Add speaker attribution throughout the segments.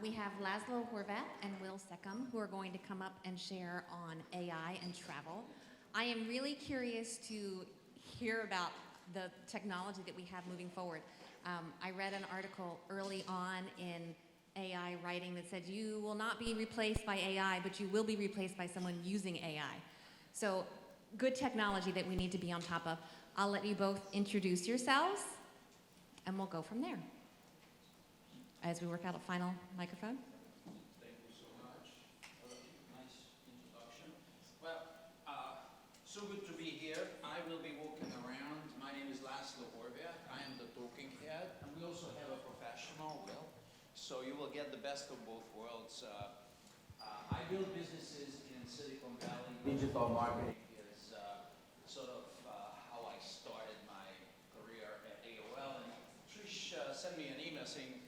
Speaker 1: We have Laszlo Horvat and Will Seckham who are going to come up and share on AI and travel. I am really curious to hear about the technology that we have moving forward. I read an article early on in AI writing that said you will not be replaced by AI, but you will be replaced by someone using AI. So good technology that we need to be on top of. I'll let you both introduce yourselves, and we'll go from there as we work out a final microphone.
Speaker 2: Thank you so much. Nice introduction. Well, so good to be here. I will be walking around. My name is Laszlo Horvat. I am the talking head, and we also have a professional, Will. So you will get the best of both worlds. I build businesses in Silicon Valley. Digital marketing is sort of how I started my career at AOL. And Trish sent me an email saying,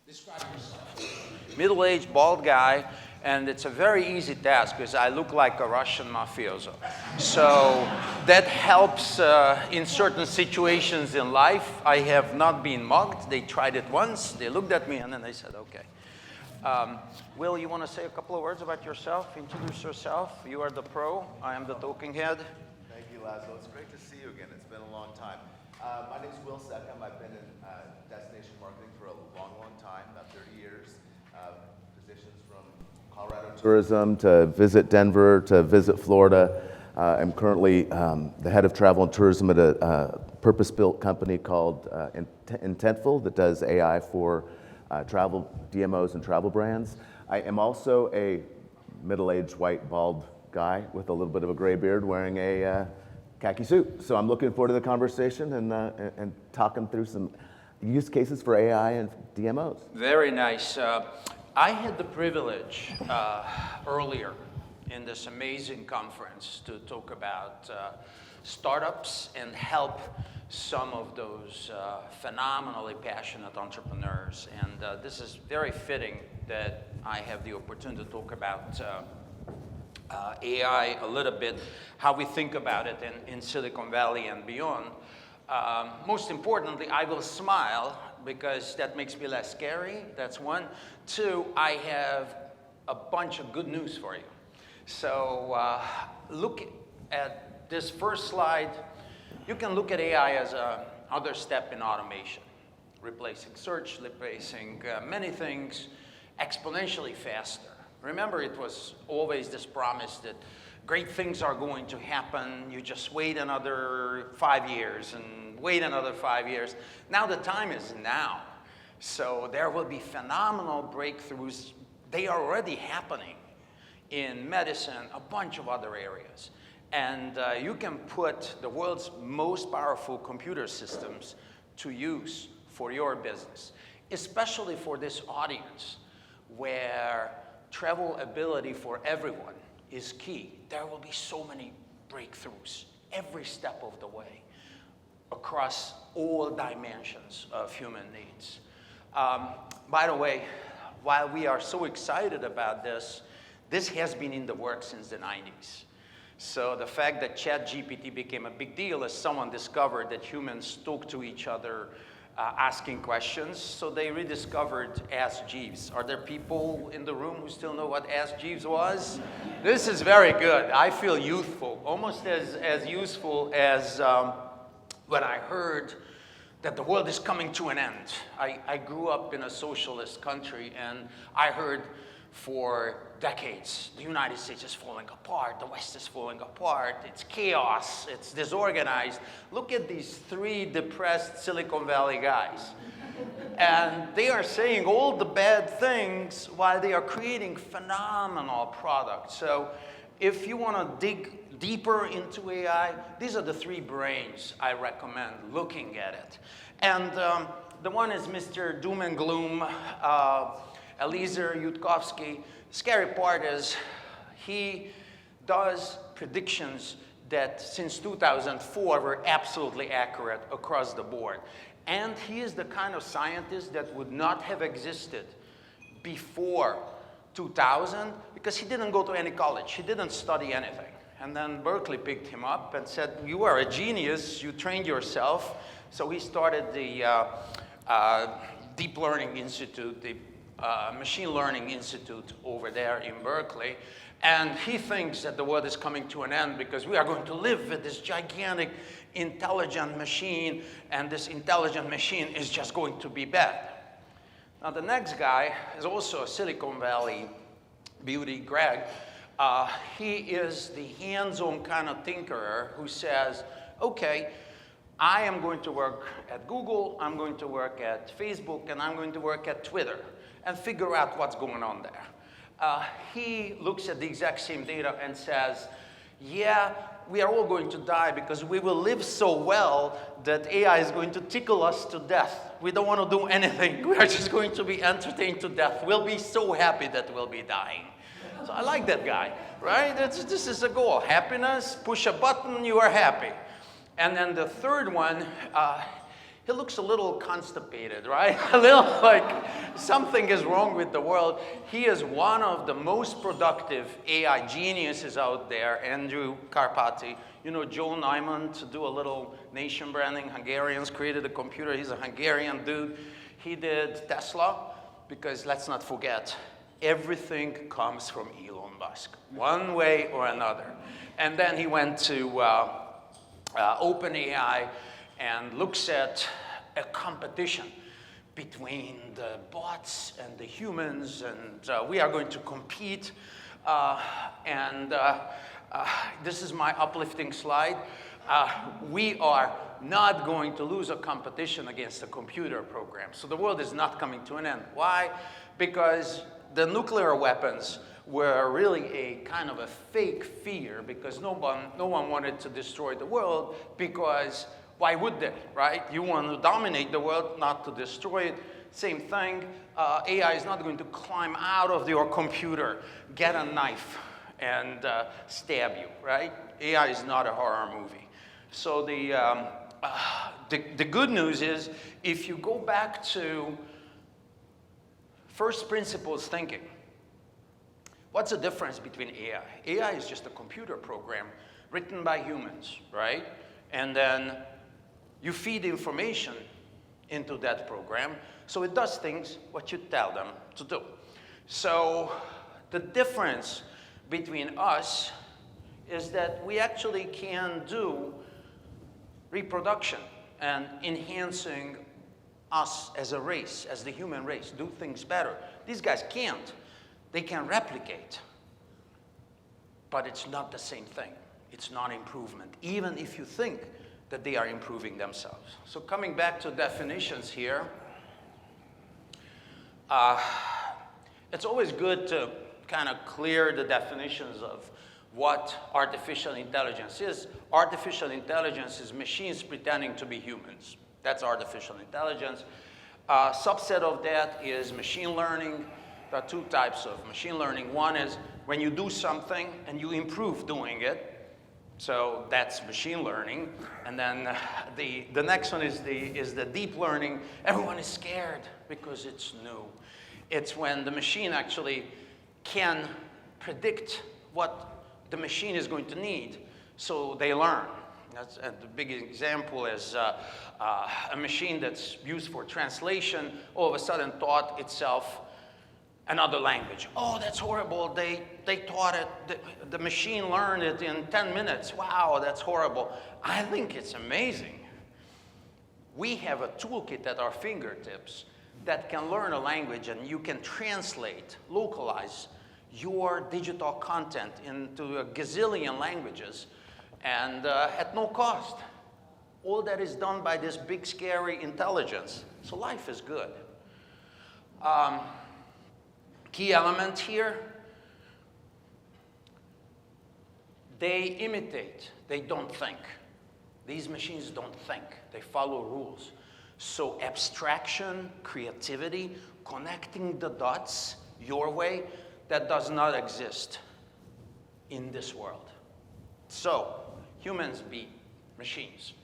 Speaker 2: describe yourself. Middle-aged, bald guy, and it's a very easy task because I look like a Russian mafioso. So that helps in certain situations in life. I have not been mugged. They tried it once. They looked at me, and then they said, okay. Will, you want to say a couple of words about yourself? Introduce yourself. You are the pro. I am the talking head.
Speaker 3: Thank you, Laszlo. It's great to see you again. It's been a long time. My name is Will Seckham. I've been in destination marketing for a long, long time, about 30 years. Positions from Colorado tourism to visit Denver to visit Florida. I'm currently the head of travel and tourism at a purpose-built company called Intentful that does AI for travel DMOs and travel brands. I am also a middle-aged, white, bald guy with a little bit of a gray beard wearing a khaki suit. So I'm looking forward to the conversation and talking through some use cases for AI and DMOs.
Speaker 2: Very nice. I had the privilege earlier in this amazing conference to talk about startups and help some of those phenomenally passionate entrepreneurs. And this is very fitting that I have the opportunity to talk about AI a little bit, how we think about it in Silicon Valley and beyond. Most importantly, I will smile because that makes me less scary. That's one. Two, I have a bunch of good news for you. So look at this first slide. You can look at AI as another step in automation, replacing search, replacing many things exponentially faster. Remember, it was always this promise that great things are going to happen. You just wait another 5 years and wait another 5 years. Now the time is now. So there will be phenomenal breakthroughs. They are already happening in medicine, a bunch of other areas. And you can put the world's most powerful computer systems to use for your business, especially for this audience where travel ability for everyone is key. There will be so many breakthroughs every step of the way across all dimensions of human needs. By the way, while we are so excited about this, this has been in the works since the 90s. So the fact that ChatGPT became a big deal is someone discovered that humans talk to each other asking questions. So they rediscovered Ask Jeeves. Are there people in the room who still know what Ask Jeeves was? This is very good. I feel youthful, almost as useful as when I heard that the world is coming to an end. I grew up in a socialist country, and I heard for decades, the United States is falling apart, the West is falling apart, it's chaos, it's disorganized. Look at these three depressed Silicon Valley guys. And they are saying all the bad things while they are creating phenomenal products. So if you want to dig deeper into AI, these are the three brains I recommend looking at it. And the one is Mr. Doom and Gloom, Eliezer Yudkowsky. Scary part is he does predictions that since 2004 were absolutely accurate across the board. And he is the kind of scientist that would not have existed before 2000 because he didn't go to any college. He didn't study anything. And then Berkeley picked him up and said, you are a genius. You trained yourself. So he started the Deep Learning Institute, the Machine Learning Institute over there in Berkeley. And he thinks that the world is coming to an end because we are going to live with this gigantic intelligent machine, and this intelligent machine is just going to be bad. Now, the next guy is also a Silicon Valley beauty, Greg. He is the hands-on kind of tinkerer who says, okay, I am going to work at Google, I'm going to work at Facebook, and I'm going to work at Twitter and figure out what's going on there. He looks at the exact same data and says, yeah, we are all going to die because we will live so well that AI is going to tickle us to death. We don't want to do anything. We are just going to be entertained to death. We'll be so happy that we'll be dying. So I like that guy, right? This is a goal. Happiness, push a button, you are happy. And then the third one, he looks a little constipated, right? A little like something is wrong with the world. He is one of the most productive AI geniuses out there, Andrew Karpathy. You know Joe Nyman, to do a little nation branding. Hungarians created a computer. He's a Hungarian dude. He did Tesla because, let's not forget, everything comes from Elon Musk, one way or another. And then he went to OpenAI and looks at a competition between the bots and the humans, and we are going to compete. This is my uplifting slide. We are not going to lose a competition against a computer program. So the world is not coming to an end. Why? Because the nuclear weapons were really a kind of a fake fear, because no one wanted to destroy the world, because why would they, right? You want to dominate the world, not to destroy it. Same thing, AI is not going to climb out of your computer, get a knife, and stab you, right? AI is not a horror movie. So the good news is, if you go back to first principles thinking, what's the difference between AI? AI is just a computer program written by humans, right? And then you feed information into that program, so it does things what you tell them to do. So the difference between us is that we actually can do reproduction and enhancing us as a race, as the human race, do things better. These guys can't. They can replicate, but it's not the same thing. It's not improvement, even if you think that they are improving themselves. So coming back to definitions here, it's always good to kind of clear the definitions of what artificial intelligence is. Artificial intelligence is machines pretending to be humans. That's artificial intelligence. Subset of that is machine learning. There are two types of machine learning. One is when you do something and you improve doing it. So that's machine learning. And then the next one is the deep learning. Everyone is scared because it's new. It's when the machine actually can predict what the machine is going to need, so they learn. That's the big example is a machine that's used for translation all of a sudden taught itself another language. Oh, that's horrible. They taught it, the machine learned it in 10 minutes. Wow, that's horrible. I think it's amazing. We have a toolkit at our fingertips that can learn a language, and you can translate, localize your digital content into a gazillion languages, and at no cost. All that is done by this big, scary intelligence. So life is good. Key element here, they imitate, they don't think. These machines don't think, they follow rules. So abstraction, creativity, connecting the dots your way, that does not exist in this world. So humans beat machines.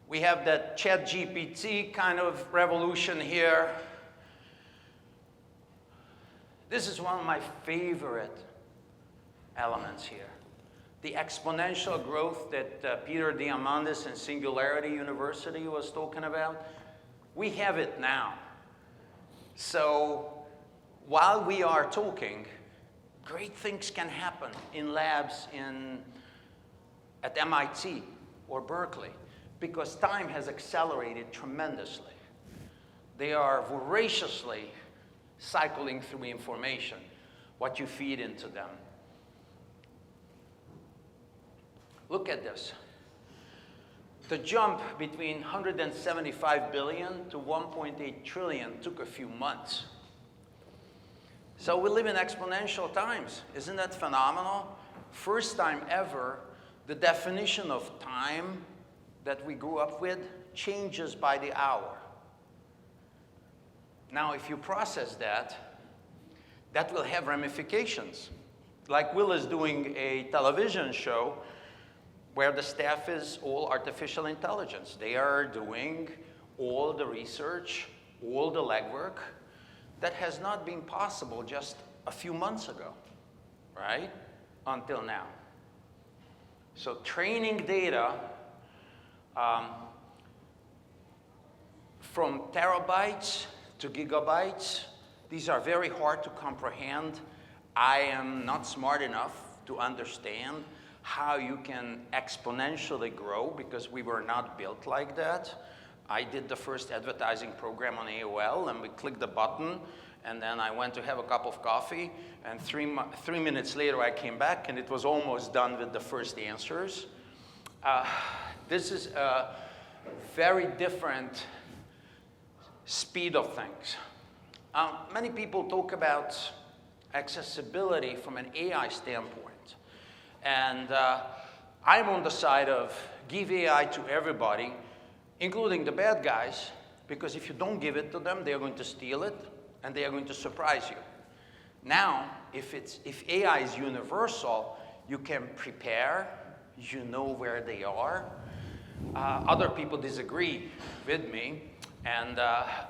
Speaker 2: We have that ChatGPT kind of revolution here. This is one of my favorite elements here. The exponential growth that Peter Diamandis in Singularity University was talking about. We have it now. So while we are talking, great things can happen in labs at MIT or Berkeley, because time has accelerated tremendously. They are voraciously cycling through information, what you feed into them. Look at this. The jump between 175 billion to 1.8 trillion took a few months. So we live in exponential times. Isn't that phenomenal? First time ever, the definition of time that we grew up with changes by the hour. Now, if you process that, that will have ramifications. Like Will is doing a television show where the staff is all artificial intelligence. They are doing all the research, all the legwork that has not been possible just a few months ago, right? Until now. So training data from terabytes to gigabytes, these are very hard to comprehend. I am not smart enough to understand how you can exponentially grow, because we were not built like that. I did the first advertising program on AOL, and we clicked the button, and then I went to have a cup of coffee, and 3 minutes later I came back, and it was almost done with the first answers. This is a very different speed of things. Many people talk about accessibility from an AI standpoint. And I'm on the side of give AI to everybody, including the bad guys, because if you don't give it to them, they are going to steal it, and they are going to surprise you. Now, if AI is universal, you can prepare, you know where they are. Other people disagree with me, and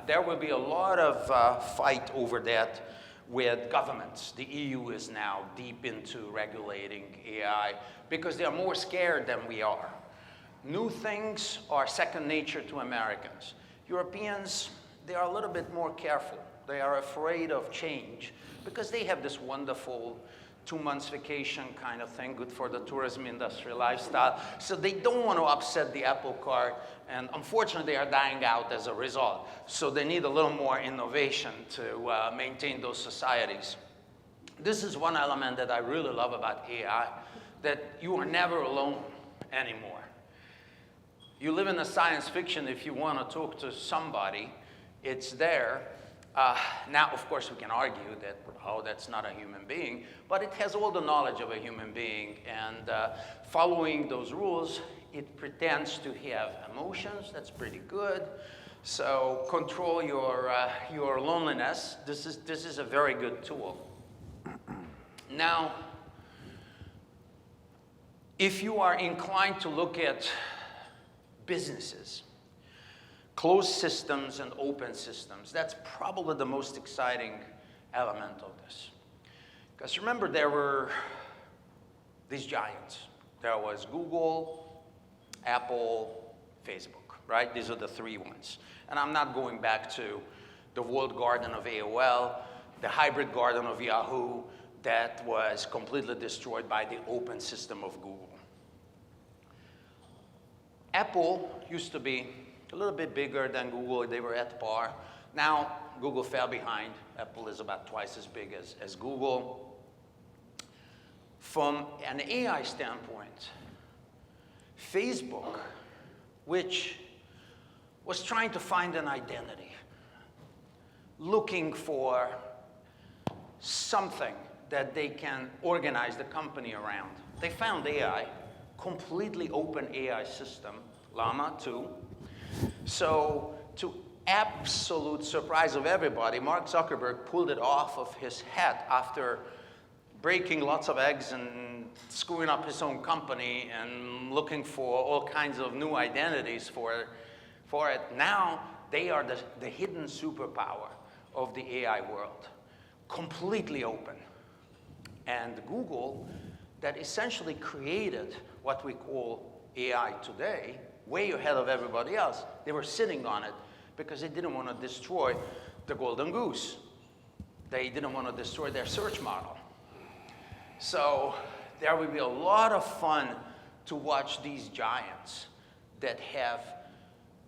Speaker 2: there will be a lot of fight over that with governments. The EU is now deep into regulating AI because they are more scared than we are. New things are second nature to Americans. Europeans, they are a little bit more careful. They are afraid of change because they have this wonderful 2 months vacation kind of thing, good for the tourism industry lifestyle. So they don't want to upset the apple cart, and unfortunately they are dying out as a result. So they need a little more innovation to maintain those societies. This is one element that I really love about AI, that you are never alone anymore. You live in a science fiction. If you want to talk to somebody, it's there. Now, of course, we can argue that, oh, that's not a human being, but it has all the knowledge of a human being, and following those rules, it pretends to have emotions. That's pretty good. So control your loneliness. This is a very good tool. Now, if you are inclined to look at businesses, closed systems and open systems, that's probably the most exciting element of this. Because remember, there were these giants. There was Google, Apple, Facebook, right? These are the three ones. And I'm not going back to the walled garden of AOL, the hybrid garden of Yahoo that was completely destroyed by the open system of Google. Apple used to be a little bit bigger than Google. They were at par. Now, Google fell behind. Apple is about twice as big as Google. From an AI standpoint, Facebook, which was trying to find an identity, looking for something that they can organize the company around. They found AI, completely open AI system, Llama 2. So, to absolute surprise of everybody, Mark Zuckerberg pulled it off of his head after breaking lots of eggs and screwing up his own company and looking for all kinds of new identities for it. Now, they are the hidden superpower of the AI world, completely open. And Google, that essentially created what we call AI today, way ahead of everybody else, they were sitting on it because they didn't want to destroy the golden goose. They didn't want to destroy their search model. So there will be a lot of fun to watch these giants that have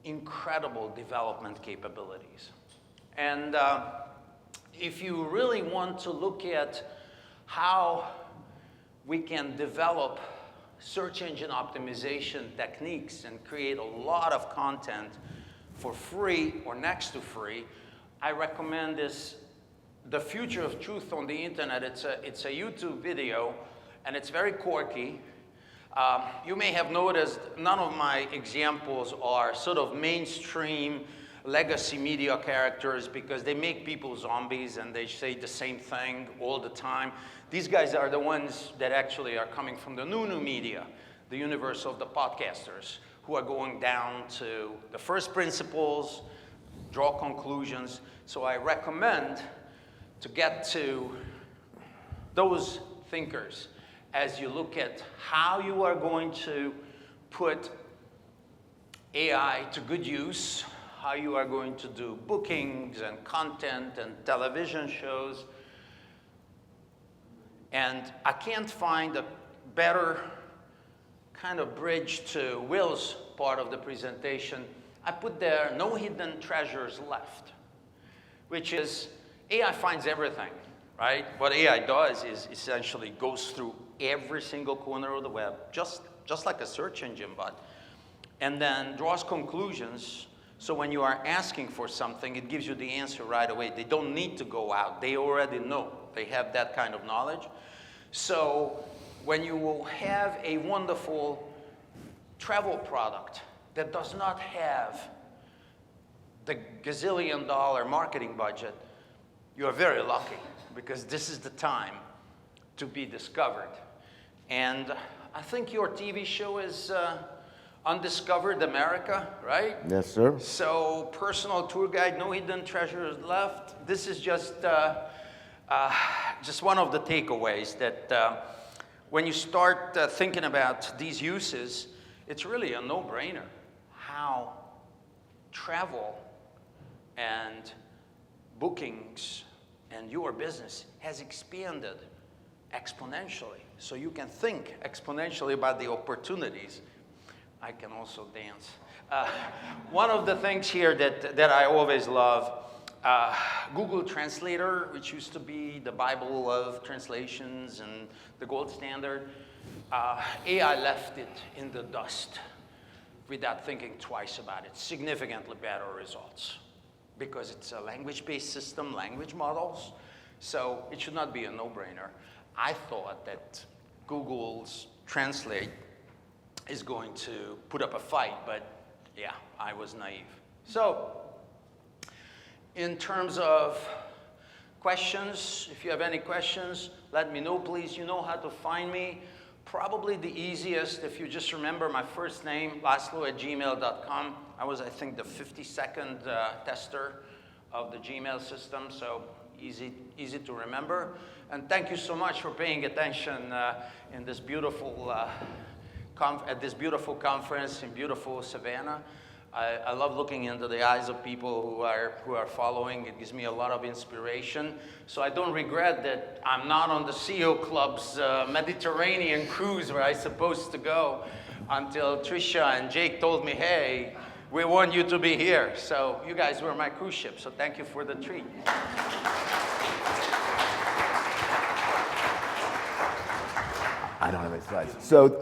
Speaker 2: incredible development capabilities. And if you really want to look at how we can develop search engine optimization techniques and create a lot of content for free or next to free, I recommend this, The Future of Truth on the Internet. It's a YouTube video, and it's very quirky. You may have noticed none of my examples are sort of mainstream legacy media characters because they make people zombies and they say the same thing all the time. These guys are the ones that actually are coming from the new media, the universe of the podcasters, who are going down to the first principles, draw conclusions. So I recommend to get to those thinkers as you look at how you are going to put AI to good use, how you are going to do bookings and content and television shows. And I can't find a better kind of bridge to Will's part of the presentation. I put there no hidden treasures left, which is AI finds everything, right? What AI does is essentially goes through every single corner of the web, just like a search engine bot, and then draws conclusions. So when you are asking for something, it gives you the answer right away. They don't need to go out. They already know. They have that kind of knowledge. So when you will have a wonderful travel product that does not have the gazillion-dollar marketing budget, you are very lucky, because this is the time to be discovered. And I think your TV show is Undiscovered America, right?
Speaker 4: Yes, sir.
Speaker 2: So, personal tour guide, no hidden treasures left. This is just one of the takeaways that when you start thinking about these uses, it's really a no-brainer how travel and bookings and your business has expanded exponentially. So you can think exponentially about the opportunities. I can also dance. One of the things here that I always love, Google Translator, which used to be the Bible of translations and the gold standard, AI left it in the dust without thinking twice about it. Significantly better results because it's a language-based system, language models, so it should not be a no-brainer. I thought that Google's Translate is going to put up a fight, but yeah, I was naive. So, in terms of questions, if you have any questions, let me know, please. You know how to find me. Probably the easiest, if you just remember my first name, laszlo@gmail.com. I was, I think, the 52nd tester of the Gmail system, so easy to remember. And thank you so much for paying attention in this beautiful at this beautiful conference in beautiful Savannah. I love looking into the eyes of people who are following. It gives me a lot of inspiration. So I don't regret that I'm not on the CEO Club's Mediterranean cruise where I'm supposed to go until Trisha and Jake told me, hey, we want you to be here. So you guys were my cruise ship, so thank you for the treat.
Speaker 4: I don't have any slides. So,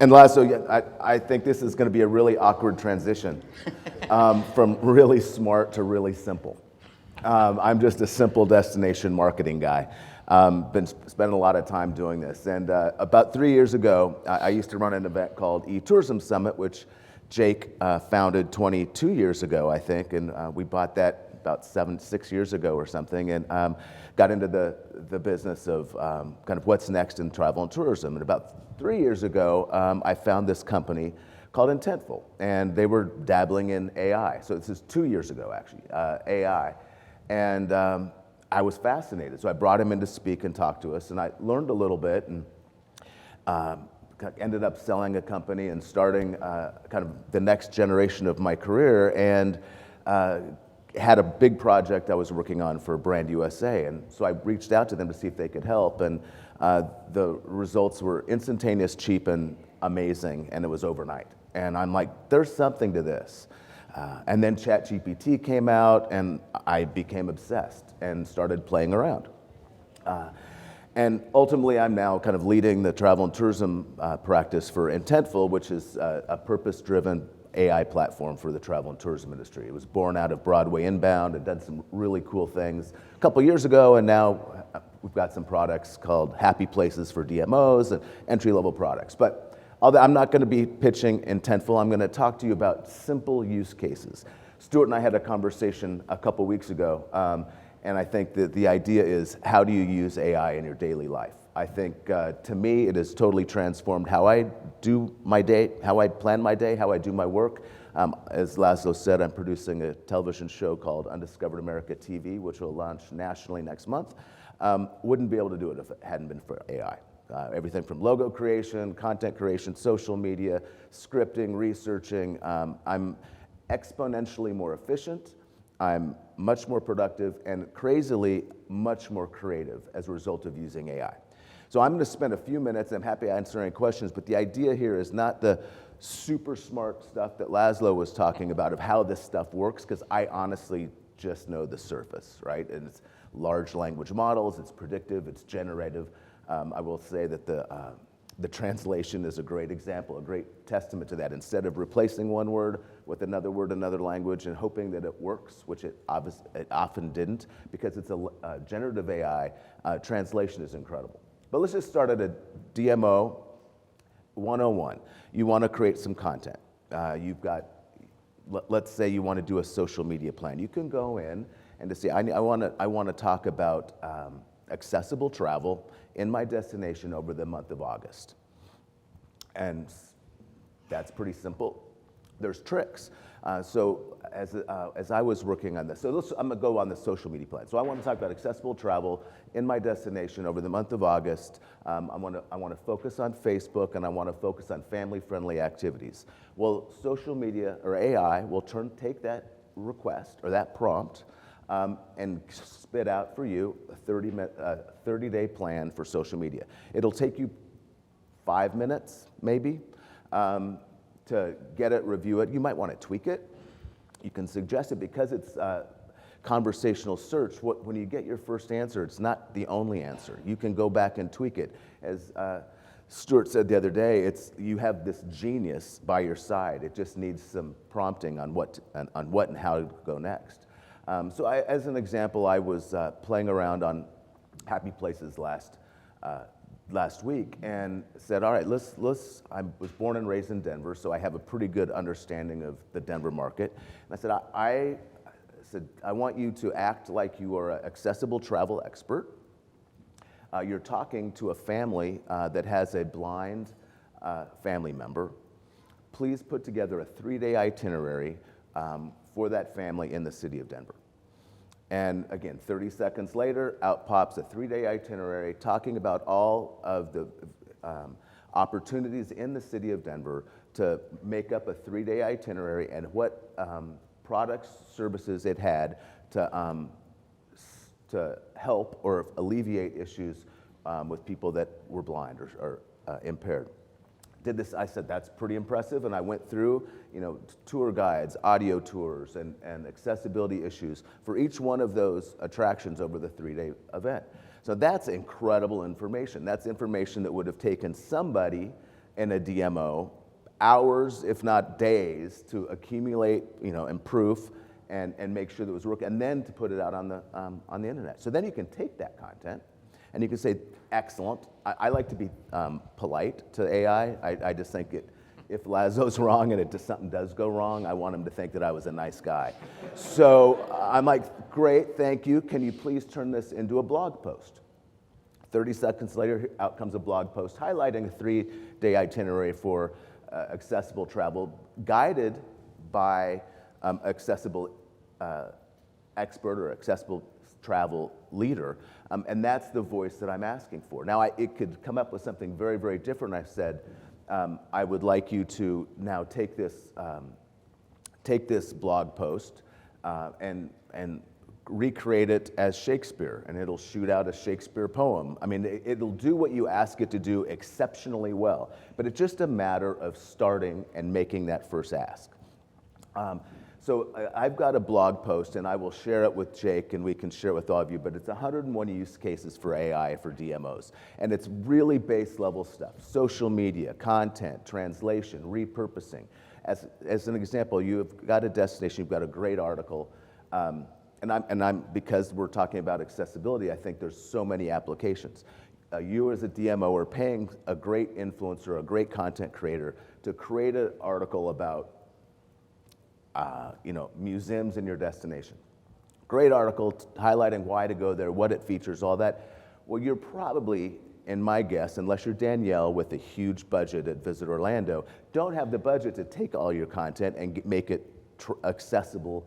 Speaker 4: and Laszlo, I think this is going to be a really awkward transition from really smart to really simple. I'm just a simple destination marketing guy. Been spending a lot of time doing this. And about 3 years ago, I used to run an event called eTourism Summit, which Jake founded 22 years ago, I think. And we bought that about 6 years ago or something, and got into the business of kind of what's next in travel and tourism. And about 3 years ago, I found this company called Intentful, and they were dabbling in AI. So this is 2 years ago, actually, AI. And I was fascinated. So I brought him in to speak and talk to us, and I learned a little bit, and ended up selling a company and starting kind of the next generation of my career, and had a big project I was working on for Brand USA, and so I reached out to them to see if they could help, and the results were instantaneous, cheap, and amazing, and it was overnight. And I'm like, there's something to this. And then ChatGPT came out, and I became obsessed and started playing around. And ultimately, I'm now kind of leading the travel and tourism practice for Intentful, which is a purpose-driven AI platform for the travel and tourism industry. It was born out of Broadway Inbound and done some really cool things a couple years ago, and now we've got some products called Happy Places for DMOs and entry-level products. But I'm not going to be pitching Intentful. I'm going to talk to you about simple use cases. Stuart and I had a conversation a couple weeks ago, and I think that the idea is, how do you use AI in your daily life? I think, to me, it has totally transformed how I do my day, how I plan my day, how I do my work. As Laszlo said, I'm producing a television show called Undiscovered America TV, which will launch nationally next month. Wouldn't be able to do it if it hadn't been for AI. Everything from logo creation, content creation, social media, scripting, researching. I'm exponentially more efficient. I'm much more productive and crazily much more creative as a result of using AI. So I'm going to spend a few minutes, and I'm happy to answer any questions, but the idea here is not the super smart stuff that Laszlo was talking about of how this stuff works, because I honestly just know the surface, right? And it's large language models, it's predictive, it's generative. I will say that the translation is a great example, a great testament to that. Instead of replacing one word with another word, another language, and hoping that it works, which it often didn't, because it's a generative AI, translation is incredible. But let's just start at a DMO 101. You want to create some content. You've got, let's say you want to do a social media plan. You can go in and to say, I want to talk about accessible travel in my destination over the month of August. And that's pretty simple. There's tricks. So as I was working on this, so I'm going to go on the social media plan. So I want to talk about accessible travel in my destination over the month of August. I want to focus on Facebook, and I want to focus on family-friendly activities. Well, social media or AI will take that request or that prompt and spit out for you a 30-day plan for social media. It'll take you 5 minutes, maybe, to get it, review it. You might want to tweak it. You can suggest it because it's conversational search. When you get your first answer, it's not the only answer. You can go back and tweak it. As Stuart said the other day, you have this genius by your side. It just needs some prompting on what and how to go next. So as an example, I was playing around on Happy Places last week and said, all right, I was born and raised in Denver, so I have a pretty good understanding of the Denver market. And I said, I want you to act like you are an accessible travel expert. You're talking to a family that has a blind family member. Please put together a 3-day itinerary for that family in the city of Denver. And again, 30 seconds later, out pops a 3-day itinerary talking about all of the opportunities in the city of Denver to make up a 3-day itinerary and what products, services it had to help or alleviate issues with people that were blind or impaired. Did this, I said, that's pretty impressive, and I went through, tour guides, audio tours, and accessibility issues for each one of those attractions over the 3-day event. So that's incredible information. That's information that would have taken somebody in a DMO hours, if not days, to accumulate, improve and make sure that it was working, and then to put it out on the internet. So then you can take that content and you can say, excellent. I like to be polite to AI. I just think if Laszlo's wrong and something does go wrong, I want him to think that I was a nice guy. So I'm like, great, thank you. Can you please turn this into a blog post? 30 seconds later, out comes a blog post highlighting a 3-day itinerary for accessible travel, guided by accessible expert or accessible travel leader, and that's the voice that I'm asking for. Now, it could come up with something very, very different. I said, I would like you to now take this blog post and recreate it as Shakespeare, and it'll shoot out a Shakespeare poem. I mean, it'll do what you ask it to do exceptionally well, but it's just a matter of starting and making that first ask. So I've got a blog post, and I will share it with Jake, and we can share it with all of you, but it's 101 use cases for AI for DMOs. And it's really base level stuff: social media, content, translation, repurposing. As an example, you've got a destination, you've got a great article, because we're talking about accessibility, I think there's so many applications. You as a DMO are paying a great influencer, a great content creator to create an article about museums in your destination. Great article highlighting why to go there, what it features, all that. Well, you're probably, in my guess, unless you're Danielle with a huge budget at Visit Orlando, don't have the budget to take all your content and make it accessible,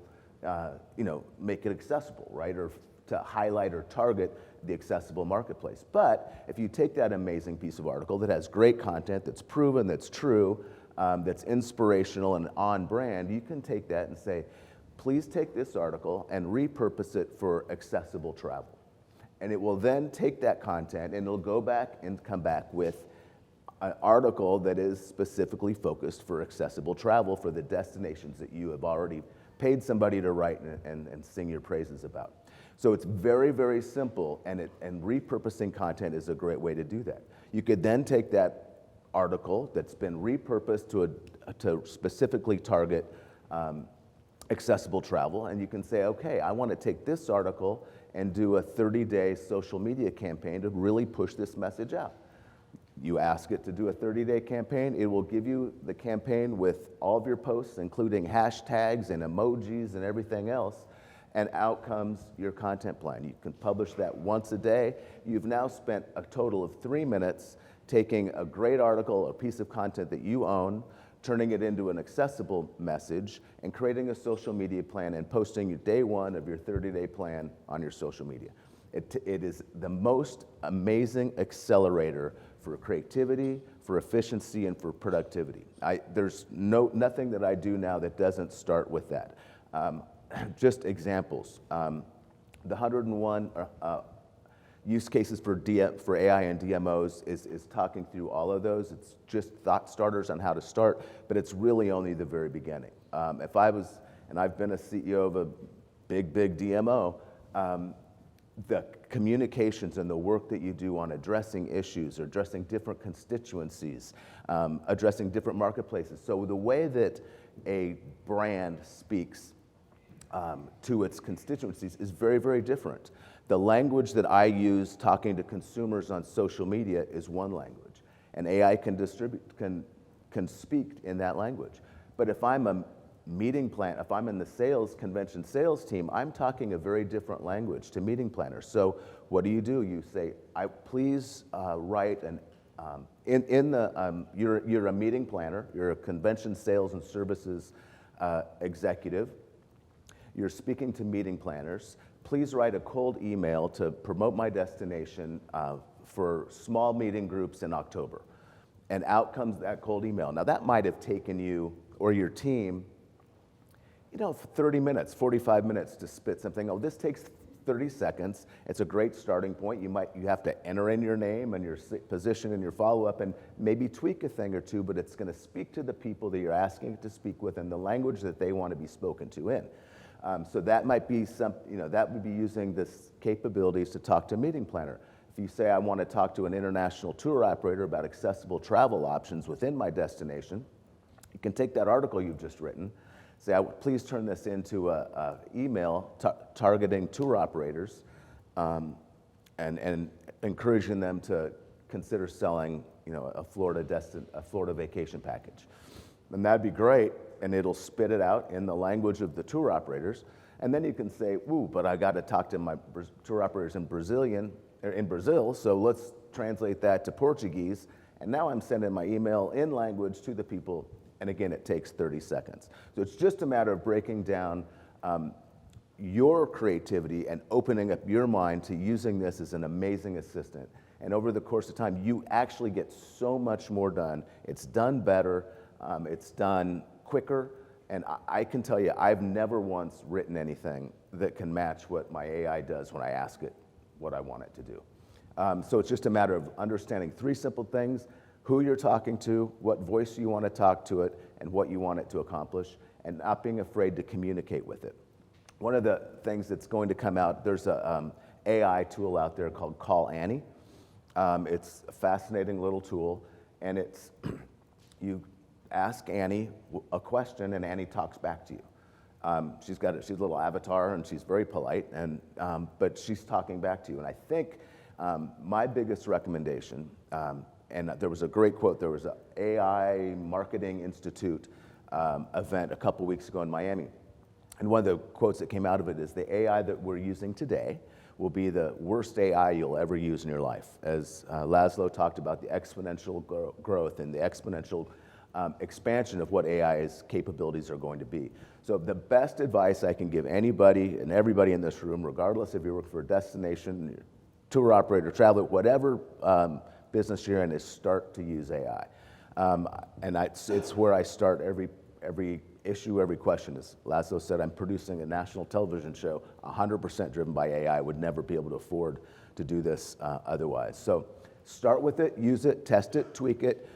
Speaker 4: make it accessible, right? Or to highlight or target the accessible marketplace. But if you take that amazing piece of article that has great content, that's proven, that's true, that's inspirational and on brand, you can take that and say, please take this article and repurpose it for accessible travel. And it will then take that content and it'll go back and come back with an article that is specifically focused for accessible travel for the destinations that you have already paid somebody to write and sing your praises about. So it's very, very simple, and repurposing content is a great way to do that. You could then take that article that's been repurposed to specifically target accessible travel, and you can say, okay, I want to take this article and do a 30-day social media campaign to really push this message out. You ask it to do a 30-day campaign, it will give you the campaign with all of your posts, including hashtags and emojis and everything else, and out comes your content plan. You can publish that once a day. You've now spent a total of 3 minutes taking a great article, a piece of content that you own, turning it into an accessible message, and creating a social media plan and posting your day one of your 30-day plan on your social media. It is the most amazing accelerator for creativity, for efficiency, and for productivity. There's nothing that I do now that doesn't start with that. Just examples. The 101 use cases for AI and DMOs is talking through all of those. It's just thought starters on how to start, but it's really only the very beginning. If I was, and I've been a CEO of a big DMO, the communications and the work that you do on addressing issues, or addressing different constituencies, addressing different marketplaces. So the way that a brand speaks to its constituencies is very, very different. The language that I use talking to consumers on social media is one language, and AI can speak in that language. But if I'm a meeting plan, if I'm in the convention sales team, I'm talking a very different language to meeting planners. So what do? You say, please write you're a meeting planner, you're a convention sales and services executive, you're speaking to meeting planners. Please write a cold email to promote my destination for small meeting groups in October. And out comes that cold email. Now that might have taken you or your team 30 minutes, 45 minutes to spit something. Oh, this takes 30 seconds. It's a great starting point. You have to enter in your name and your position and your follow-up and maybe tweak a thing or two, but it's going to speak to the people that you're asking it to speak with and the language that they want to be spoken to in. So that might be that would be using this capabilities to talk to a meeting planner. If you say, I want to talk to an international tour operator about accessible travel options within my destination, you can take that article you've just written, say, please turn this into an email targeting tour operators and encouraging them to consider selling a Florida vacation package. And that'd be great, and it'll spit it out in the language of the tour operators. And then you can say, ooh, but I got to talk to my tour operators in Brazil, so let's translate that to Portuguese. And now I'm sending my email in language to the people, and again, it takes 30 seconds. So it's just a matter of breaking down your creativity and opening up your mind to using this as an amazing assistant. And over the course of time, you actually get so much more done. It's done better. It's done quicker, And I can tell you, I've never once written anything that can match what my AI does when I ask it what I want it to do. So it's just a matter of understanding 3 simple things: who you're talking to, what voice you want to talk to it, and what you want it to accomplish, and not being afraid to communicate with it. One of the things that's going to come out, there's a AI tool out there called Call Annie. It's a fascinating little tool, and it's you ask Annie a question, and Annie talks back to you. She's a little avatar, and she's very polite, and but she's talking back to you. And I think my biggest recommendation, and there was a great quote. There was an AI Marketing Institute event a couple weeks ago in Miami, and one of the quotes that came out of it is, "The AI that we're using today will be the worst AI you'll ever use in your life." As Laszlo talked about the exponential growth and the exponential expansion of what AI's capabilities are going to be. So the best advice I can give anybody and everybody in this room, regardless if you work for a destination, tour operator, traveler, whatever business you're in, is start to use AI. And it's where I start every issue, every question. As Laszlo said, I'm producing a national television show 100% driven by AI. I would never be able to afford to do this otherwise. So start with it, use it, test it, tweak it.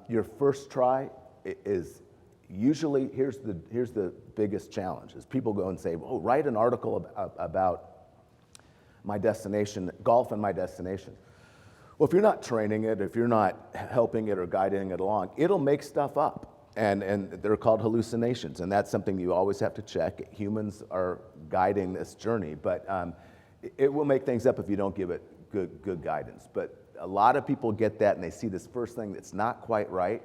Speaker 4: Your first try is usually, here's the biggest challenge, is people go and say, "Oh, write an article about my destination, golf and my destination." Well, if you're not training it, if you're not helping it or guiding it along, it'll make stuff up. And they're called hallucinations, and that's something you always have to check. Humans are guiding this journey, but it will make things up if you don't give it good guidance. But a lot of people get that, and they see this first thing that's not quite right,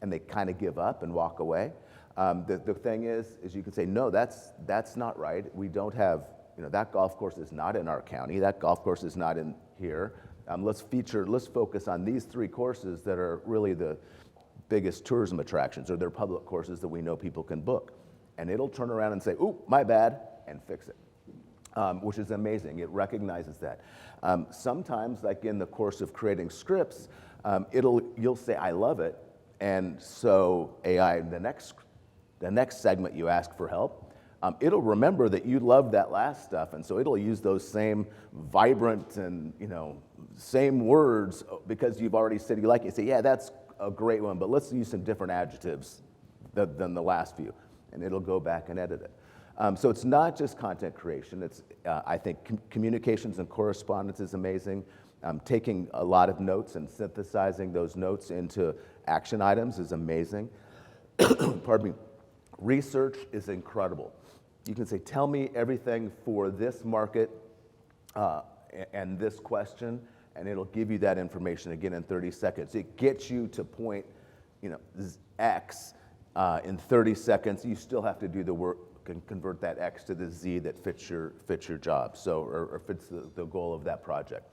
Speaker 4: and they kind of give up and walk away. The thing is you can say, "No, that's not right. We don't have, that golf course is not in our county. That golf course is not in here. Let's focus on these 3 courses that are really the biggest tourism attractions, or they're public courses that we know people can book." And it'll turn around and say, "Ooh, my bad," and fix it, which is amazing. It recognizes that. Sometimes, like in the course of creating scripts, you'll say, "I love it," and so AI, the next segment you ask for help, it'll remember that you loved that last stuff, and so it'll use those same vibrant and same words because you've already said you like it. You say, "Yeah, that's a great one, but let's use some different adjectives than the last few," and it'll go back and edit it. So it's not just content creation. It's I think communications and correspondence is amazing. Taking a lot of notes and synthesizing those notes into action items is amazing. Pardon me. Research is incredible. You can say, "Tell me everything for this market and this question," and it'll give you that information again in 30 seconds. It gets you to point, X in 30 seconds. You still have to do the work and convert that X to the Z that fits your job, or fits the goal of that project.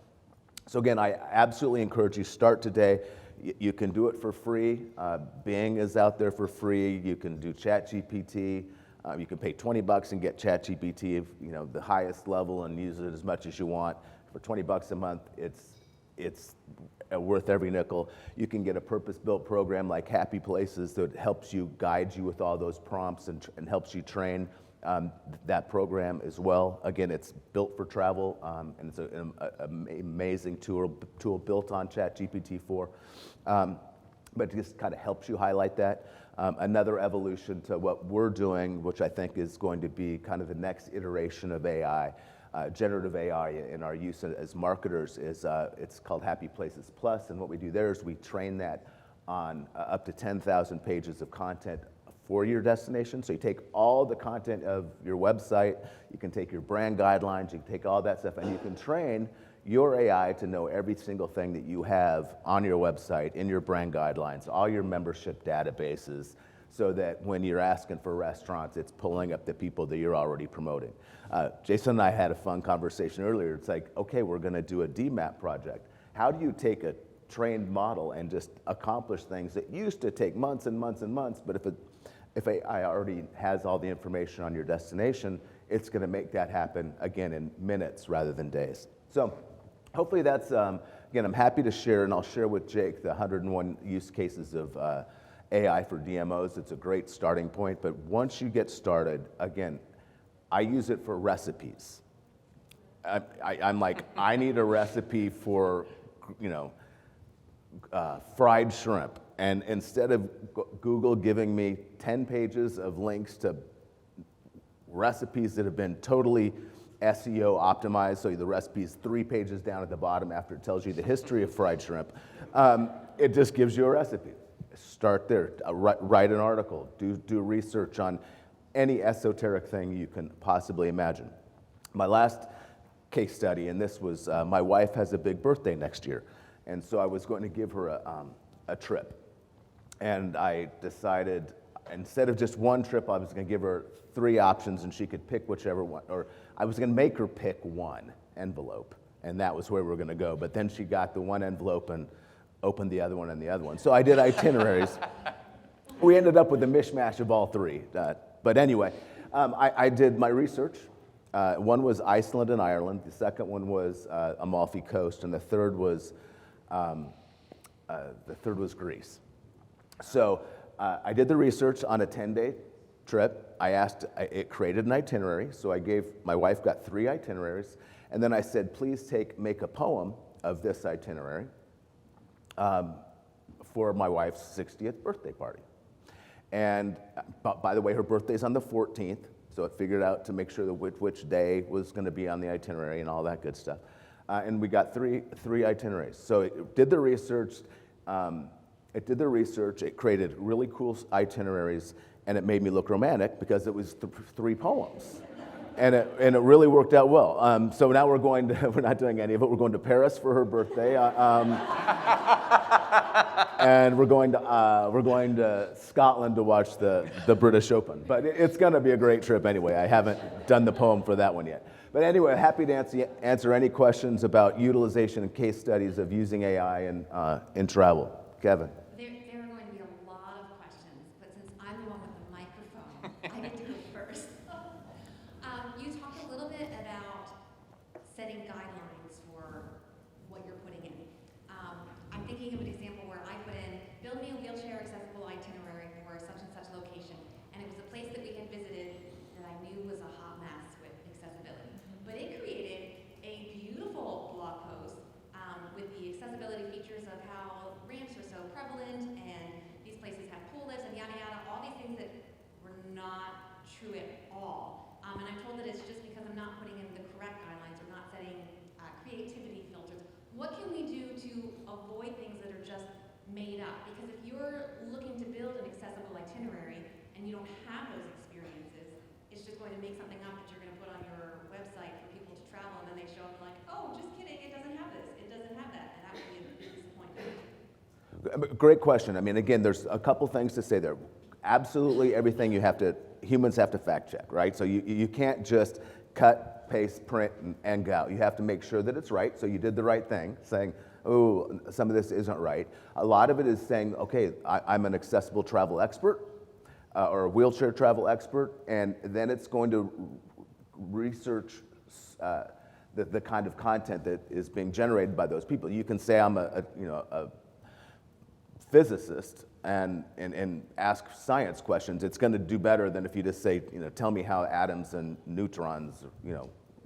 Speaker 4: So again, I absolutely encourage you, start today. You can do it for free. Bing is out there for free. You can do ChatGPT. You can pay $20 and get ChatGPT, the highest level, and use it as much as you want. For $20 a month, it's worth every nickel. You can get a purpose-built program like Happy Places that helps you, guide you with all those prompts and helps you train that program as well. Again, it's built for travel, and it's an amazing tool built on ChatGPT 4. But it just kind of helps you highlight that. Another evolution to what we're doing, which I think is going to be kind of the next iteration of AI, generative AI in our use as marketers, is it's called Happy Places Plus, and what we do there is we train that on up to 10,000 pages of content for your destination. So you take all the content of your website, you can take your brand guidelines, you can take all that stuff, and you can train your AI to know every single thing that you have on your website, in your brand guidelines, all your membership databases, so that when you're asking for restaurants, it's pulling up the people that you're already promoting. Jason and I had a fun conversation earlier. It's like, okay, we're gonna do a DMAP project. How do you take a trained model and just accomplish things that used to take months and months and months, but if AI already has all the information on your destination, it's gonna make that happen, again, in minutes rather than days. So hopefully that's, again, I'm happy to share, and I'll share with Jake the 101 use cases of AI for DMOs. It's a great starting point, but once you get started, again, I use it for recipes. I'm like, I need a recipe for, fried shrimp. And instead of Google giving me 10 pages of links to recipes that have been totally SEO optimized, so the recipe's 3 pages down at the bottom after it tells you the history of fried shrimp, it just gives you a recipe. Start there, write an article, do research on any esoteric thing you can possibly imagine. My last case study, and this was, my wife has a big birthday next year, and so I was going to give her a trip. And I decided, instead of just one trip, I was going to give her 3 options, and she could pick whichever one, or I was going to make her pick one envelope, and that was where we were going to go. But then she got the one envelope and opened the other one and the other one. So I did itineraries. We ended up with a mishmash of all 3. But anyway, I did my research. One was Iceland and Ireland. The second one was Amalfi Coast, and the third was Greece. So I did the research on a 10-day trip. It created an itinerary. So my wife got 3 itineraries, and then I said, please make a poem of this itinerary for my wife's 60th birthday party. And by the way, her birthday's on the 14th, so it figured out to make sure that which day was going to be on the itinerary and all that good stuff. And we got three itineraries. So it did the research. It created really cool itineraries, and it made me look romantic because it was 3 poems. And it really worked out well. So now we're not doing any of it. We're going to Paris for her birthday. And we're going to Scotland to watch the British Open. But it's going to be a great trip anyway. I haven't done the poem for that one yet. But anyway, happy to answer any questions about utilization and case studies of using AI in travel. Kevin.
Speaker 1: There are going to be a lot of questions, but since I'm the one with the microphone, I get to go first. You talked a little bit about setting guidelines for what you're putting in. I'm thinking of an example where I put in, build me a wheelchair accessible itinerary for such and such location. And it was a place that we had visited that I knew was a hot mess with accessibility. But it created a beautiful blog post with the accessibility features of how ramps are so prevalent and these places have pool lifts and yada yada, all these things that were not true at all. And I'm told that it's just because I'm not putting in the correct guidelines or not setting creativity filters. What can we do to avoid things that are just made up? Because if you're looking to build an accessible itinerary and you don't have those experiences, it's just going to make something up that you're going to put on your website for people to travel, and then they show up like, oh, just kidding, it doesn't have this, it doesn't have that, and that would be a big disappointment.
Speaker 4: Great question. I mean, again, there's a couple things to say there. Absolutely everything humans have to fact check, right? So you can't just cut, paste, print, and go. You have to make sure that it's right. So you did the right thing, saying, oh, some of this isn't right. A lot of it is saying, okay, I'm an accessible travel expert or a wheelchair travel expert, and then it's going to research the kind of content that is being generated by those people. You can say I'm a physicist and ask science questions. It's going to do better than if you just say, tell me how atoms and neutrons,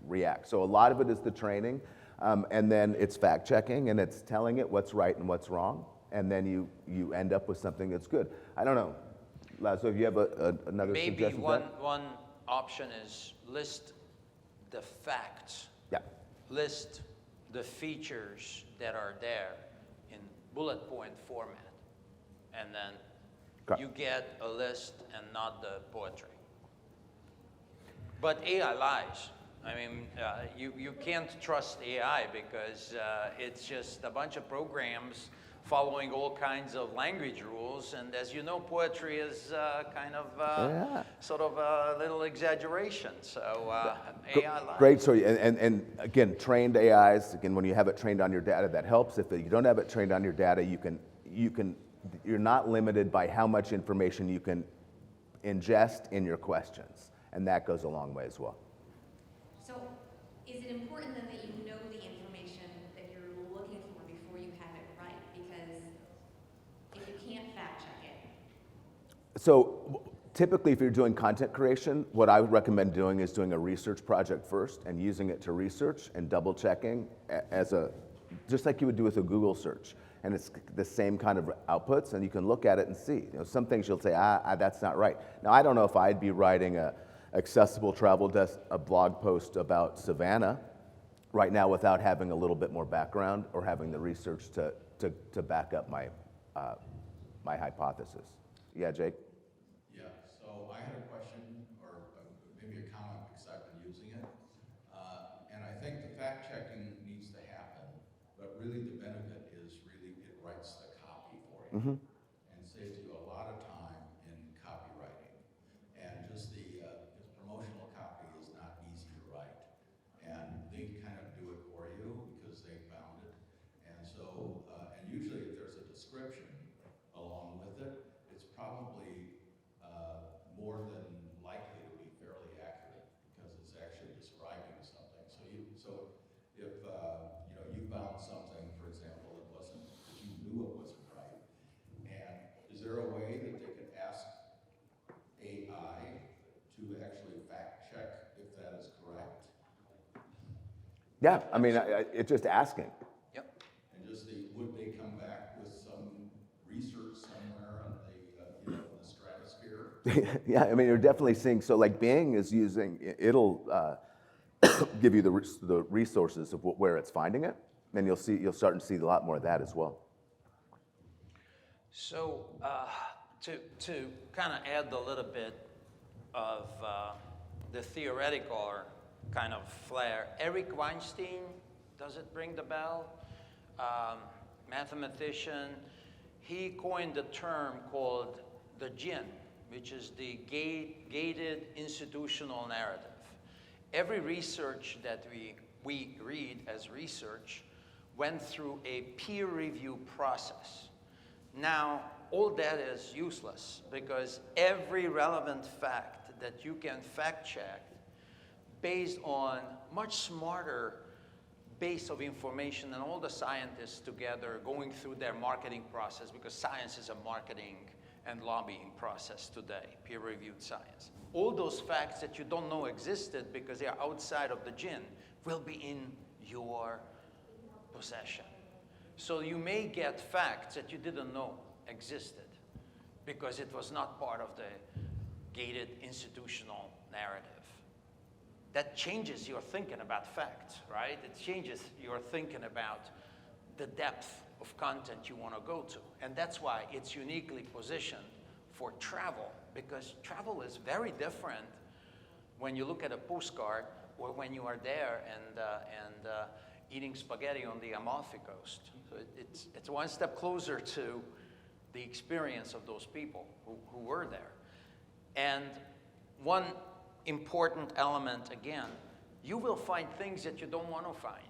Speaker 4: react. So a lot of it is the training, and then it's fact checking, and it's telling it what's right and what's wrong, and then you end up with something that's good. I don't know, Laszlo, if you have another
Speaker 2: Maybe
Speaker 4: suggestion.
Speaker 2: one option is list the facts.
Speaker 4: Yeah.
Speaker 2: List the features that are there in bullet point format. And then
Speaker 4: Okay.
Speaker 2: you get a list and not the poetry. But AI lies. I mean, you can't trust AI because it's just a bunch of programs following all kinds of language rules. And as you know, poetry is kind of sort of a little exaggeration. So AI lies.
Speaker 4: Great story. And again, trained AIs, again, when you have it trained on your data, that helps. If you don't have it trained on your data, you're not limited by how much information you can ingest in your questions. And that goes a long way as well.
Speaker 1: So is it important then that you know the information that you're looking for before you have it right? Because if you can't fact check it,
Speaker 4: So typically, if you're doing content creation, what I would recommend doing is doing a research project first and using it to research and double checking just like you would do with a Google search. And it's the same kind of outputs, and you can look at it and see. Some things you'll say, that's not right. Now, I don't know if I'd be writing a accessible travel desk, a blog post about Savannah right now without having a little bit more background or having the research to back up my hypothesis. Yeah, Jake?
Speaker 5: Yeah, so I had a question, or maybe a comment, because I've been using it. And I think the fact checking needs to happen, but really the benefit is really it writes the copy for you and saves you a lot of time in copywriting. And just because promotional copy is not easy to write. And they kind of do it for you because they found it. And so, and usually if there's a description along with it, it's probably more than likely to be fairly accurate because it's actually describing something. So if you found something, for example, that wasn't, that you knew it wasn't right, and is there a way that they could ask AI to actually fact check if that is correct?
Speaker 4: Yeah, I mean, it's just asking.
Speaker 2: Yep.
Speaker 5: And just would they come back with some research somewhere on the stratosphere?
Speaker 4: Yeah, I mean, you're definitely seeing, so like Bing is using, it'll give you the resources of where it's finding it, and you'll start to see a lot more of that as well.
Speaker 2: So to kind of add a little bit of the theoretical kind of flair, Eric Weinstein, does it ring the bell? Mathematician, he coined a term called the GIN, which is the gated institutional narrative. Every research that we read as research went through a peer review process. Now, all that is useless because every relevant fact that you can fact check based on much smarter base of information and all the scientists together going through their marketing process, because science is a marketing and lobbying process today, peer-reviewed science. All those facts that you don't know existed because they are outside of the GIN will be in your possession. So you may get facts that you didn't know existed because it was not part of the gated institutional narrative. That changes your thinking about facts, right? It changes your thinking about the depth of content you want to go to. And that's why it's uniquely positioned for travel, because travel is very different when you look at a postcard or when you are there and eating spaghetti on the Amalfi Coast. So it's one step closer to the experience of those people who were there. And one important element, again, you will find things that you don't want to find.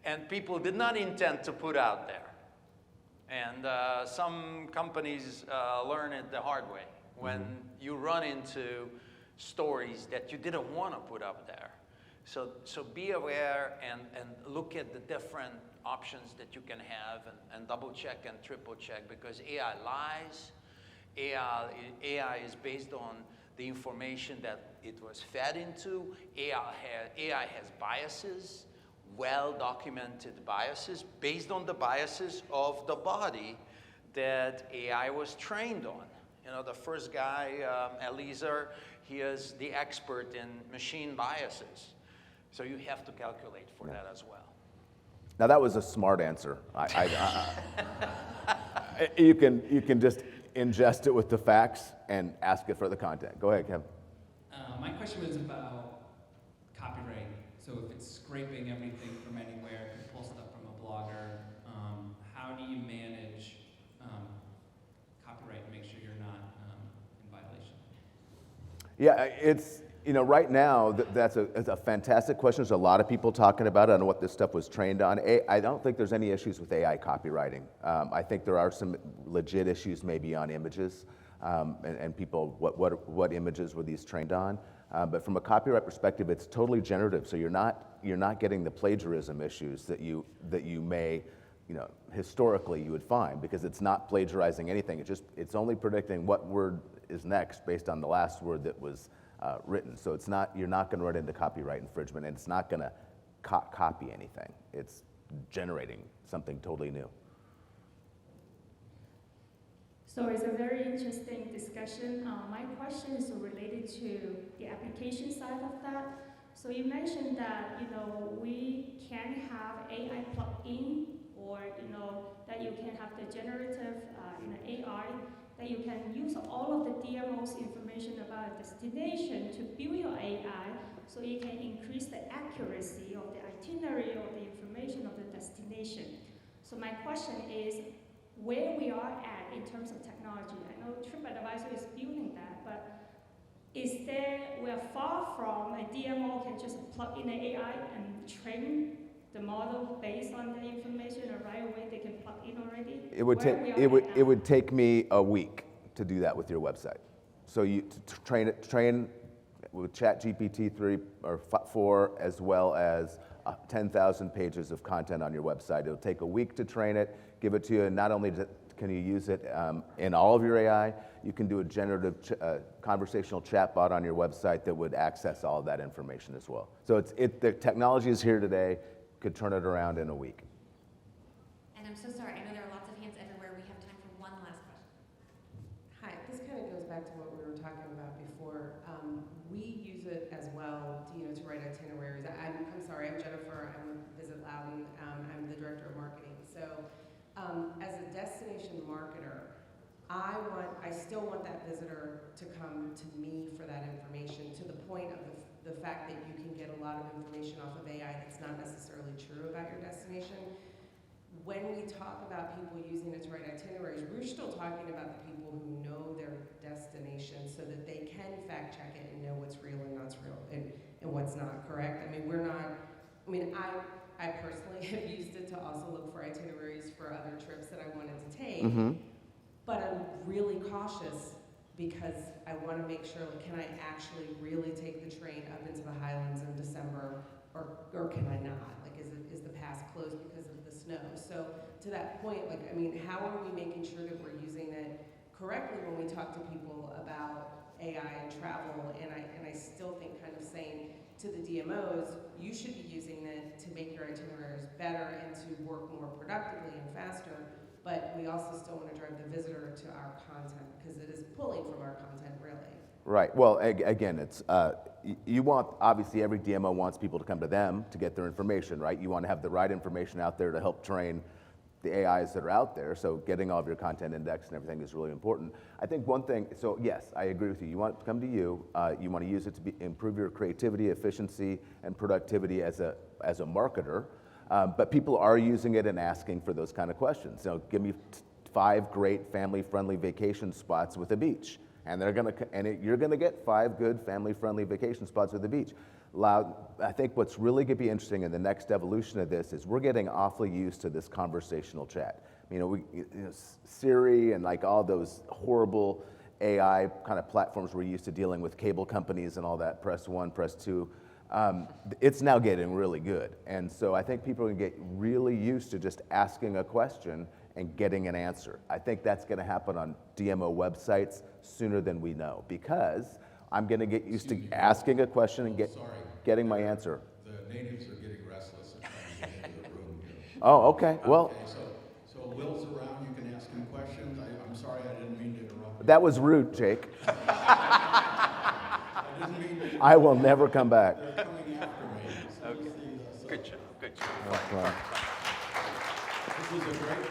Speaker 2: And people did not intend to put out there. And some companies learn it the hard way when you run into stories that you didn't want to put up there. So be aware and look at the different options that you can have and double check and triple check, because AI lies. AI is based on the information that it was fed into. AI has biases, well-documented biases, based on the biases of the body that AI was trained on. You know, the first guy, Eliezer, he is the expert in machine biases. So you have to calculate for that as well.
Speaker 4: Now that was a smart answer. You can just ingest it with the facts and ask it for the content. Go ahead, Kevin.
Speaker 6: My question was about copyright. So if it's scraping everything from anywhere, if you pull stuff from a blogger, how do you manage copyright and make sure you're not in violation?
Speaker 4: Yeah, it's, right now, it's a fantastic question. There's a lot of people talking about it and what this stuff was trained on. I don't think there's any issues with AI copywriting. I think there are some legit issues maybe on images and people, what images were these trained on. But from a copyright perspective, it's totally generative. So you're not getting the plagiarism issues that you may historically you would find, because it's not plagiarizing anything. It's only predicting what word is next based on the last word that was written. So you're not going to run into copyright infringement, and it's not going to copy anything. It's generating something totally new.
Speaker 7: So it's a very interesting discussion. My question is related to the application side of that. So you mentioned that we can have AI plug-in, or that you can have the generative AI, that you can use all of the DMO's information about a destination to build your AI, so you can increase the accuracy of the itinerary or the information of the destination. So my question is, where we are at in terms of technology. I know TripAdvisor is building that, but we're far from a DMO can just plug in an AI and train the model based on the information, or right away they can plug in already?
Speaker 4: It would take me a week to do that with your website. So you to train with ChatGPT 3 or 4, as well as 10,000 pages of content on your website. It'll take a week to train it, give it to you, and not only can you use it in all of your AI, you can do a generative conversational chatbot on your website that would access all of that information as well. So the technology is here today, could turn it around in a week.
Speaker 1: And I'm so sorry, I know there are lots of hands everywhere. We have time for one last question.
Speaker 8: Hi, this kind of goes back to what we were talking about before. We use it as well to write itineraries. I'm sorry, I'm Jennifer. I'm with Visit Loudon. I'm the director of marketing. So as a destination marketer, I still want that visitor to come to me for that information, to the point of the fact that you can get a lot of information off of AI that's not necessarily true about your destination. When we talk about people using it to write itineraries, we're still talking about the people who know their destination so that they can fact check it and know what's real and not real and what's not, correct? I mean, I personally have used it to also look for itineraries for other trips that I wanted to take, but I'm really cautious because I want to make sure, can I actually really take the train up into the Highlands in December, or can I not? Is the pass closed because of the snow? So to that point, how are we making sure that we're using it correctly when we talk to people about AI and travel? And I still think kind of saying to the DMOs, you should be using it to make your itineraries better and to work more productively and faster, but we also still want to drive the visitor to our content, because it is pulling from our content, really.
Speaker 4: Right. Well, again, it's you want, obviously every DMO wants people to come to them to get their information, right? You want to have the right information out there to help train the AIs that are out there. So getting all of your content indexed and everything is really important. I think one thing, so yes, I agree with you. You want it to come to you. You want to use it to improve your creativity, efficiency, and productivity as a marketer. But people are using it and asking for those kind of questions. So give me 5 great family-friendly vacation spots with a beach. And you're gonna get 5 good family-friendly vacation spots with the beach. I think what's really gonna be interesting in the next evolution of this is we're getting awfully used to this conversational chat. Siri and all those horrible AI kind of platforms we're used to dealing with, cable companies and all that, press 1, press 2. It's now getting really good. And so I think people are gonna get really used to just asking a question and getting an answer. I think that's gonna happen on DMO websites sooner than we know, because I'm gonna get used to asking a question and getting my answer.
Speaker 5: The natives are getting restless and trying to get into the room here.
Speaker 4: Oh, okay, well.
Speaker 5: Okay, so Will's around, you can ask him questions. I'm sorry, I didn't mean to interrupt you.
Speaker 4: That was rude, Jake.
Speaker 5: I didn't mean to.
Speaker 4: I will never come back.
Speaker 5: They're coming after me. So
Speaker 2: Okay.
Speaker 5: we'll see,
Speaker 2: Good job. Good job.
Speaker 4: That's right.
Speaker 5: This was a great